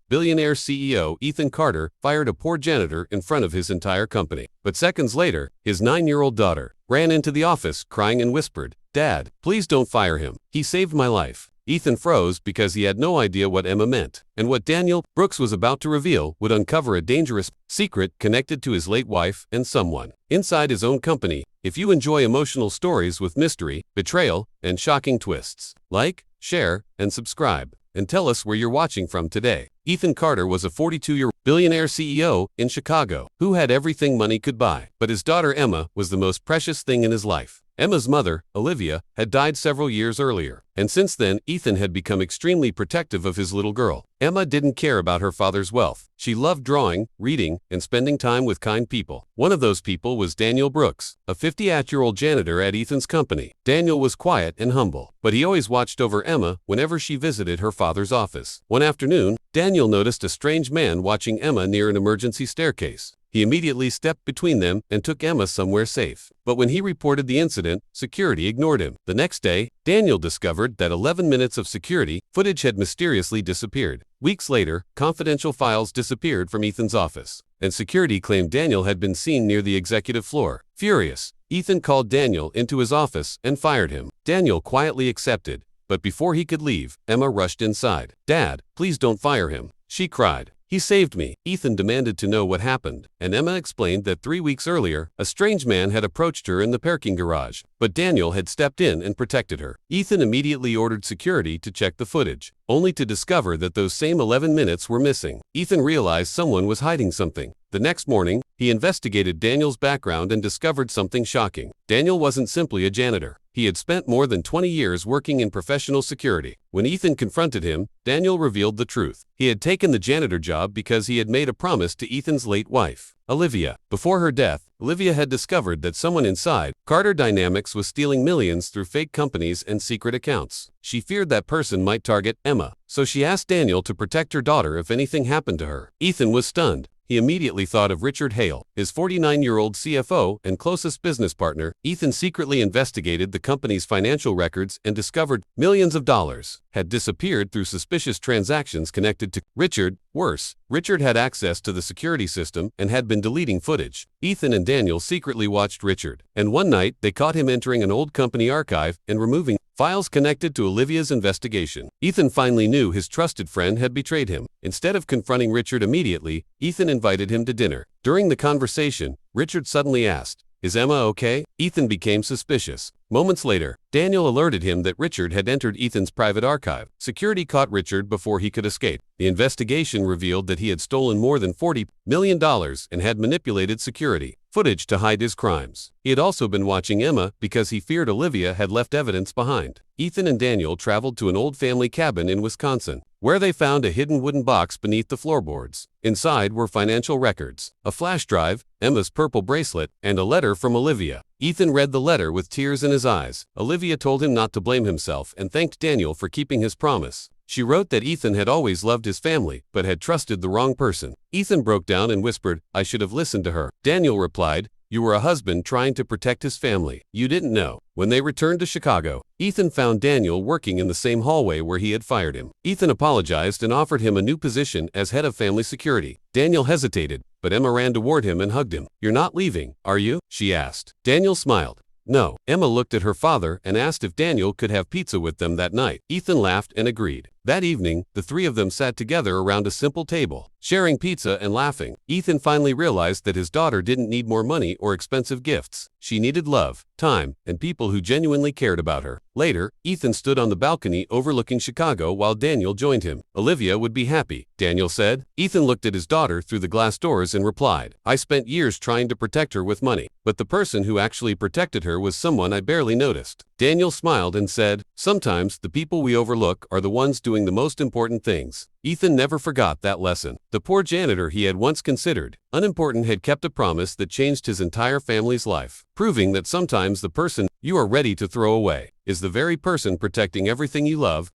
Billionaire CEO Ethan Carter fired a poor janitor in front of his entire company. But seconds later, his 9-year-old daughter ran into the office crying and whispered, "Dad, please don't fire him. He saved my life." Ethan froze because he had no idea what Emma meant, and what Daniel Brooks was about to reveal would uncover a dangerous secret connected to his late wife and someone inside his own company. If you enjoy emotional stories with mystery, betrayal, and shocking twists, like, share, and subscribe, and tell us where you're watching from today. Ethan Carter was a 42-year billionaire CEO in Chicago who had everything money could buy, but his daughter Emma was the most precious thing in his life. Emma's mother, Olivia, had died several years earlier, and since then Ethan had become extremely protective of his little girl. Emma didn't care about her father's wealth. She loved drawing, reading, and spending time with kind people. One of those people was Daniel Brooks, a 58-year-old janitor at Ethan's company. Daniel was quiet and humble, but he always watched over Emma whenever she visited her father's office. One afternoon, Daniel noticed a strange man watching Emma near an emergency staircase. He immediately stepped between them and took Emma somewhere safe. But when he reported the incident, security ignored him. The next day, Daniel discovered that 11 minutes of security footage had mysteriously disappeared. Weeks later, confidential files disappeared from Ethan's office, and security claimed Daniel had been seen near the executive floor. Furious, Ethan called Daniel into his office and fired him. Daniel quietly accepted, but before he could leave, Emma rushed inside. "Dad, please don't fire him," she cried. "He saved me." Ethan demanded to know what happened, and Emma explained that 3 weeks earlier, a strange man had approached her in the parking garage, but Daniel had stepped in and protected her. Ethan immediately ordered security to check the footage, only to discover that those same 11 minutes were missing. Ethan realized someone was hiding something. The next morning, he investigated Daniel's background and discovered something shocking. Daniel wasn't simply a janitor. He had spent more than 20 years working in professional security. When Ethan confronted him, Daniel revealed the truth. He had taken the janitor job because he had made a promise to Ethan's late wife, Olivia. Before her death, Olivia had discovered that someone inside Carter Dynamics was stealing millions through fake companies and secret accounts. She feared that person might target Emma, so she asked Daniel to protect her daughter if anything happened to her. Ethan was stunned. He immediately thought of Richard Hale, his 49-year-old CFO and closest business partner. Ethan secretly investigated the company's financial records and discovered millions of dollars had disappeared through suspicious transactions connected to Richard. Worse, Richard had access to the security system and had been deleting footage. Ethan and Daniel secretly watched Richard, and one night they caught him entering an old company archive and removing files connected to Olivia's investigation. Ethan finally knew his trusted friend had betrayed him. Instead of confronting Richard immediately, Ethan invited him to dinner. During the conversation, Richard suddenly asked, "Is Emma okay?" Ethan became suspicious. Moments later, Daniel alerted him that Richard had entered Ethan's private archive. Security caught Richard before he could escape. The investigation revealed that he had stolen more than $40 million and had manipulated security footage to hide his crimes. He had also been watching Emma because he feared Olivia had left evidence behind. Ethan and Daniel traveled to an old family cabin in Wisconsin, where they found a hidden wooden box beneath the floorboards. Inside were financial records, a flash drive, Emma's purple bracelet, and a letter from Olivia. Ethan read the letter with tears in his eyes. Olivia told him not to blame himself and thanked Daniel for keeping his promise. She wrote that Ethan had always loved his family, but had trusted the wrong person. Ethan broke down and whispered, "I should have listened to her." Daniel replied, "You were a husband trying to protect his family. You didn't know." When they returned to Chicago, Ethan found Daniel working in the same hallway where he had fired him. Ethan apologized and offered him a new position as head of family security. Daniel hesitated, but Emma ran toward him and hugged him. "You're not leaving, are you?" she asked. Daniel smiled. "No." Emma looked at her father and asked if Daniel could have pizza with them that night. Ethan laughed and agreed. That evening, the three of them sat together around a simple table, sharing pizza and laughing. Ethan finally realized that his daughter didn't need more money or expensive gifts. She needed love, time, and people who genuinely cared about her. Later, Ethan stood on the balcony overlooking Chicago while Daniel joined him. "Olivia would be happy," Daniel said. Ethan looked at his daughter through the glass doors and replied, "I spent years trying to protect her with money, but the person who actually protected her was someone I barely noticed." Daniel smiled and said, "Sometimes the people we overlook are the ones doing the most important things." Ethan never forgot that lesson. The poor janitor he had once considered unimportant had kept a promise that changed his entire family's life, proving that sometimes the person you are ready to throw away is the very person protecting everything you love.